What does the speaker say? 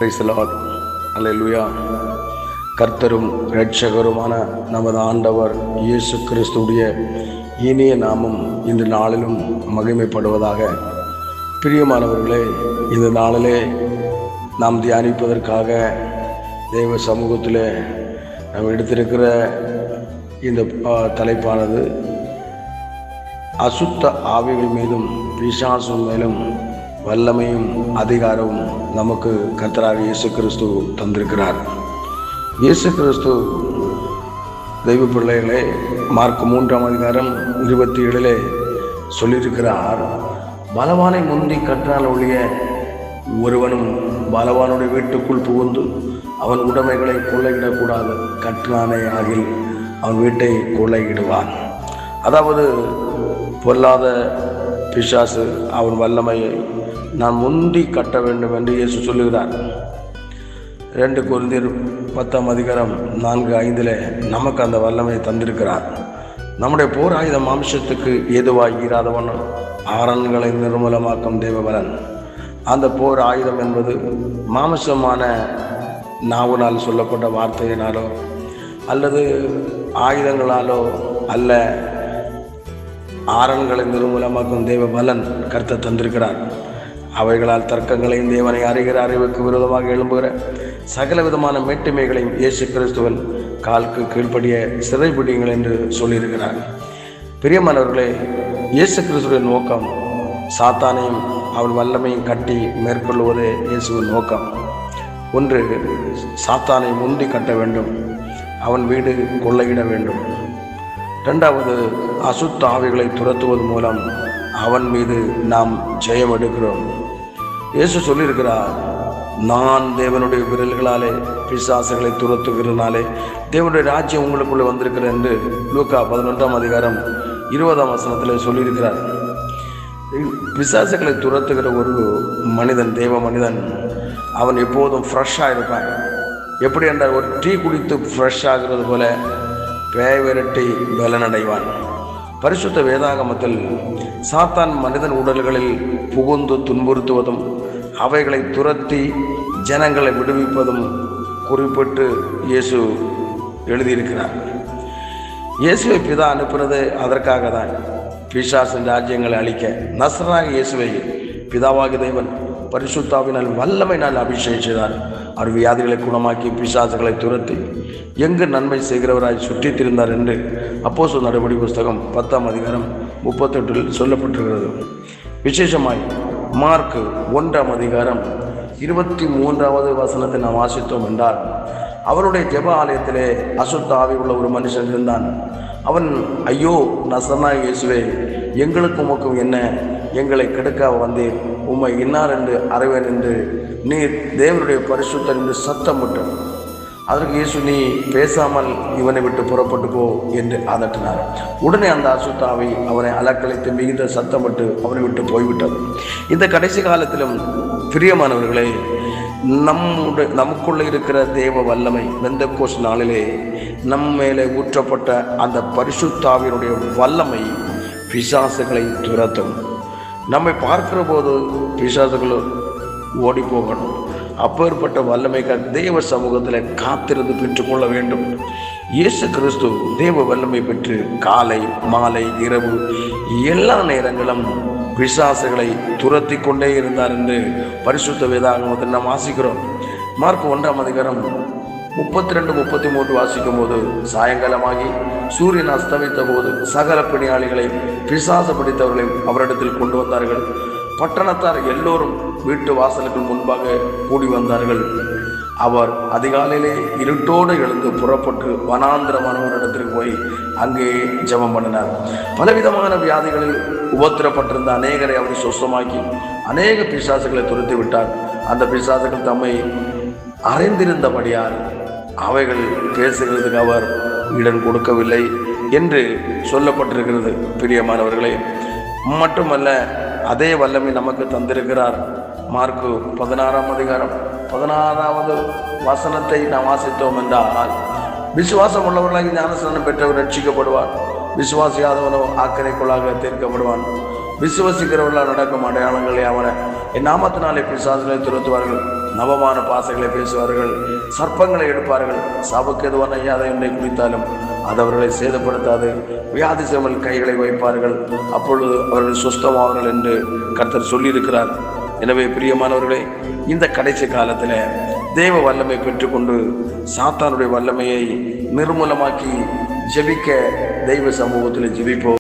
Praise the Lord. அல்லேலூயா. கர்த்தரும் இரட்சகருமான நமது ஆண்டவர் இயேசு கிறிஸ்துவுடைய இனிய நாமம் இந்த நாளிலும் மகிமைப்படுவதாக. பிரியமானவர்களே, இந்த நாளிலே நாம் தியானிப்பதற்காக தேவ சமூகத்தில் நாம் எடுத்திருக்கிற இந்த தலைப்பானது அசுத்த ஆவிகள் மீதும் பிசாசு மேலும் வல்லமையும் அதிகாரமும் நமக்கு கர்த்தராகிய இயேசு கிறிஸ்து தந்திருக்கிறார். இயேசு கிறிஸ்து தெய்வ பிள்ளைகளே, மார்க் 3:27 சொல்லியிருக்கிறார், பலவானை முந்தி கற்றால் ஒழிய ஒருவனும் பலவானுடைய வீட்டுக்குள் புகுந்து அவன் உடைமைகளை கொள்ளையிடக்கூடாது. கற்றானே ஆகில் அவன் வீட்டை கொள்ளையிடுவான். அதாவது பொல்லாத பிசாசு அவன் வல்லமையை நான் முந்தி கட்ட வேண்டும் என்று இயேசு சொல்லுகிறார். 2 கொரிந்தியர் 10:4-5 நமக்கு அந்த வல்லமையை தந்திருக்கிறார். நம்முடைய போர் ஆயுத மாம்சத்துக்கு ஏதுவாக இராதவன் ஆரண்களை நிர்மூலமாக்கும் தேவபலன். அந்த போர் ஆயுதம் என்பது மாம்சமான நாவினால் சொல்லப்பட்ட வார்த்தையினாலோ அல்லது ஆயுதங்களாலோ அல்ல, ஆரண்களை நிர்மூலமாக்கும் தேவ பலன் கர்த்தர் தந்திருக்கிறார். அவைகளால் தர்க்கங்களையும் தேவனை அறிகிற அறிவுக்கு விரோதமாக எழும்புகிற சகல விதமான மேட்டுமைகளையும் இயேசு கிறிஸ்துவன் காலுக்கு கீழ்ப்படிய சிறைப்பிடிங்கள் என்று சொல்லியிருக்கிறார். பிரியமானவர்களே, இயேசு கிறிஸ்துவின் நோக்கம் சாத்தானையும் அவன் வல்லமையும் கட்டி மேற்கொள்வதே இயேசுவின் நோக்கம். ஒன்று, சாத்தானை முந்தி கட்ட வேண்டும், அவன் வீடு கொள்ளையிட வேண்டும். 2வது, அசுத்த ஆவிகளை துரத்துவது மூலம் அவன் மீது நாம் ஜெயம் எடுக்கிறோம். இயேசு சொல்லியிருக்கிறார், நான் தேவனுடைய விரல்களாலே பிசாசுகளை துரத்துகிறனாலே தேவனுடைய ராஜ்யம் உங்களுக்குள்ளே வந்திருக்கிறது என்று லூக்கா 11:20 சொல்லியிருக்கிறார். பிசாசுகளை துரத்துகிற ஒரு மனிதன், தேவ மனிதன், அவன் எப்போதும் ஃப்ரெஷ்ஷாக இருப்பான். எப்படி என்றால், ஒரு டீ குடித்து ஃப்ரெஷ் ஆகிறது போல பேய் விரட்டி பலனடைவான். பரிசுத்த வேதாகமத்தில் சாத்தான் மனிதன் உடல்களில் புகுந்து துன்புறுத்துவதும் அவைகளை துரத்தி ஜனங்களை விடுவிப்பதும் குறிப்பிட்டு இயேசு எழுதியிருக்கிறார். இயேசுவை பிதா அனுப்பினது அதற்காக தான், பிசாசின் ராஜ்யங்களை அழிக்க. நசரனாகிய இயேசுவை பிதாவாகிய தேவன் பரிசுத்தாவினால் வல்லமையினால் அபிஷேகம் செய்தார். அவர் வியாதிகளை குணமாக்கி பிசாசுகளை துரத்தி எங்கு நன்மை செய்கிறவராய் சுற்றித் திரிந்தார் என்று அப்போஸ்தலர் நடபடி புஸ்தகம் 10:38 சொல்லப்பட்டிருக்கிறது. விசேஷமாய் மார்க் 1:23 நாம் வாசித்தோம் என்றால், அவருடைய ஜெப ஆலயத்திலே அசுத்த ஆவி உள்ள ஒரு மனுஷன் இருந்தான். அவன், ஐயோ நசரனாகிய இயேசுவே, எங்களுக்கும் உமக்கும் என்ன, எங்களை கெடுக்க வந்தீர், உம்மை இன்னார் என்று அறிவேன் என்று நீர் தேவனுடைய பரிசுத்தர் என்று சத்தமிட்டார். அதற்கு இயேசு, நீ பேசாமல் இவனை விட்டு புறப்பட்டு போ என்று அதட்டினார். உடனே அந்த அசுத்தாவி அவனை அலக்கழித்து மிகுந்த சத்தமிட்டு அவனை விட்டு போய்விட்டது. இந்த கடைசி காலத்திலும் பிரியமானவர்களே, நமக்குள்ள இருக்கிற தேவ வல்லமை பெந்தெக்கோஸ்து நாளிலே நம் மேலே ஊற்றப்பட்ட அந்த பரிசுத்தாவினுடைய வல்லமை பிசாசுகளை துரத்தும். நம்மை பார்க்கிற போது பிசாசுகள் ஓடி போகணும். அப்பேற்பட்ட வல்லமைக்காக தேவ சமூகத்தில் காத்திருந்து பெற்றுக்கொள்ள வேண்டும். இயேசு கிறிஸ்து தேவ வல்லமை பெற்று காலை மாலை இரவு எல்லா நேரங்களும் பிசாசுகளை துரத்தி கொண்டே இருந்தார் என்று பரிசுத்த வேதாகமத்தில் நாம் வாசிக்கிறோம். மார்க் 1:32-33 வாசிக்கும் போது, சாயங்காலமாகி சூரியன் அஸ்தமித்த போது சகல பிணியாளிகளை பிசாசு பிடித்தவர்களை அவரிடத்தில் கொண்டு வந்தார்கள். பட்டணத்தார் எல்லோரும் வீட்டு வாசலுக்கு முன்பாக கூடி வந்தார்கள். அவர் அதிகாலையிலே இருட்டோடு எழுந்து புறப்பட்டு வனாந்திரமானவரிடத்திற்கு போய் அங்கே ஜெபம் பண்ணினார். பலவிதமான வியாதிகளில் உபத்திரப்பட்டிருந்த அநேகரை அவர் சுத்தமாக்கி அநேக பிசாசுகளை துரத்தி விட்டார். அந்த பிசாசுகள் தம்மை அறிந்திருந்தபடியால் அவைகள் பேசுகிறதுக்கு அவர் இடம் கொடுக்கவில்லை என்று சொல்லப்பட்டிருக்கிறது. பிரியமானவர்களே, மட்டுமல்ல, அதே வல்லமை நமக்கு தந்திருக்கிறார். மார்க் 16:16 நாம் வாசித்தோம் என்றால், விசுவாசம் உள்ளவர்களாக ஞானஸ்நானம் பெற்றவர் ரட்சிக்கப்படுவார், விசுவாசியாதவனோ ஆக்கினைக்குள்ளாக தீர்க்கப்படுவான். விசுவசிக்கிறவர்களால் நடக்கும் அடையாளங்களை அவனை என் நாமத்தினாலே பிசாசுகளை துரத்துவார்கள், நவமான பாசைகளை பேசுவார்கள், சர்ப்பங்களை எடுப்பார்கள், சாவுக்கு எதுவான யாதை குடித்தாலும் அது அவர்களை சேதப்படுத்தாது. வியாதி செமல் கைகளை வைப்பார்கள், அப்பொழுது அவர்கள் சுஸ்தமாவார்கள் என்று கர்த்தர் சொல்லியிருக்கிறார். எனவே பிரியமானவர்களே, இந்த கடைசி காலத்தில் தேவ வல்லமை பெற்றுக்கொண்டு சாத்தானுடைய வல்லமையை நிர்மூலமாக்கி ஜெபிக்க தெய்வ சமூகத்தில் ஜெபிப்போம்.